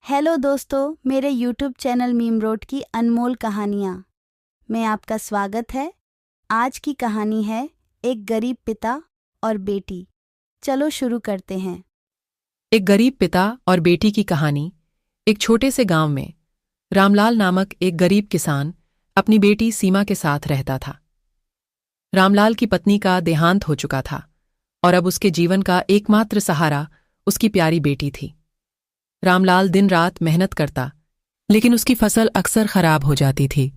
Hello दोस्तों, मेरे YouTube channel meme road की अनमोल कहानियाँ में आपका स्वागत है। आज की कहानी है एक गरीब पिता और बेटी। चलो शुरू करते हैं। एक गरीब पिता और बेटी की कहानी। एक छोटे से गांव में रामलाल नामक एक गरीब किसान अपनी बेटी सीमा के साथ रहता था। रामलाल की पत्नी का देहांत हो चुका था और अब उसके जीवन का एकमात्र सहारा उसकी प्यारी बेटी थी। रामलाल दिन रात मेहनत करता, लेकिन उसकी फसल अक्सर खराब हो जाती थी,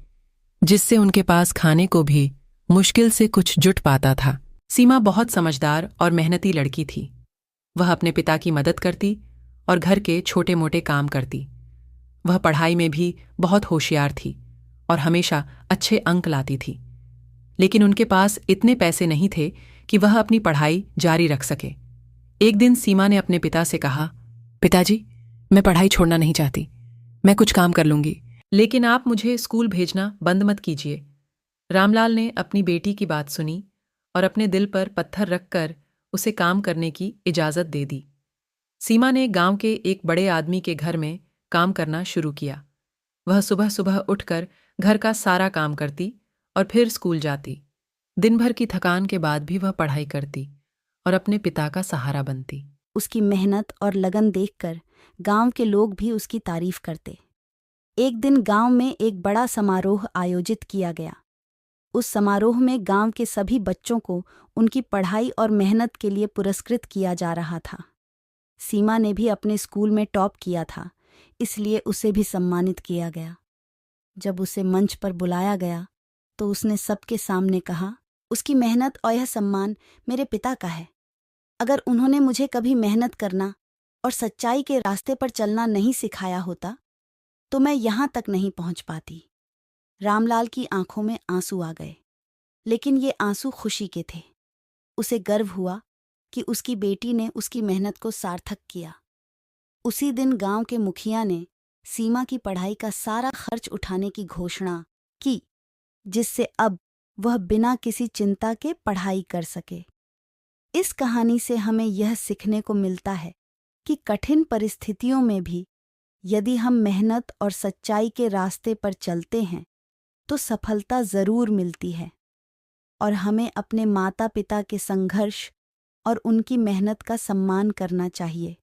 जिससे उनके पास खाने को भी मुश्किल से कुछ जुट पाता था। सीमा बहुत समझदार और मेहनती लड़की थी। वह अपने पिता की मदद करती और घर के छोटे मोटे काम करती। वह पढ़ाई में भी बहुत होशियार थी और हमेशा अच्छे अंक लाती थी। लेकिन उनके पास इतने पैसे नहीं थे कि वह अपनी पढ़ाई जारी रख सके। एक दिन सीमा ने अपने पिता से कहा, पिताजी, मैं पढ़ाई छोड़ना नहीं चाहती। मैं कुछ काम कर लूंगी, लेकिन आप मुझे स्कूल भेजना बंद मत कीजिए। रामलाल ने अपनी बेटी की बात सुनी और अपने दिल पर पत्थर रखकर उसे काम करने की इजाजत दे दी। सीमा ने गांव के एक बड़े आदमी के घर में काम करना शुरू किया। वह सुबह सुबह उठकर घर का सारा काम करती और फिर स्कूल जाती। दिन भर की थकान के बाद भी वह पढ़ाई करती और अपने पिता का सहारा बनती। उसकी मेहनत और लगन देखकर गांव के लोग भी उसकी तारीफ करते। एक दिन गांव में एक बड़ा समारोह आयोजित किया गया। उस समारोह में गांव के सभी बच्चों को उनकी पढ़ाई और मेहनत के लिए पुरस्कृत किया जा रहा था। सीमा ने भी अपने स्कूल में टॉप किया था, इसलिए उसे भी सम्मानित किया गया। जब उसे मंच पर बुलाया गया तो उसने सबके सामने कहा, उसकी मेहनत और यह सम्मान मेरे पिता का है। अगर उन्होंने मुझे कभी मेहनत करना और सच्चाई के रास्ते पर चलना नहीं सिखाया होता तो मैं यहाँ तक नहीं पहुँच पाती। रामलाल की आंखों में आंसू आ गए, लेकिन ये आंसू खुशी के थे। उसे गर्व हुआ कि उसकी बेटी ने उसकी मेहनत को सार्थक किया। उसी दिन गांव के मुखिया ने सीमा की पढ़ाई का सारा खर्च उठाने की घोषणा की, जिससे अब वह बिना किसी चिंता के पढ़ाई कर सके। इस कहानी से हमें यह सीखने को मिलता है कि कठिन परिस्थितियों में भी यदि हम मेहनत और सच्चाई के रास्ते पर चलते हैं तो सफलता जरूर मिलती है, और हमें अपने माता पिता के संघर्ष और उनकी मेहनत का सम्मान करना चाहिए।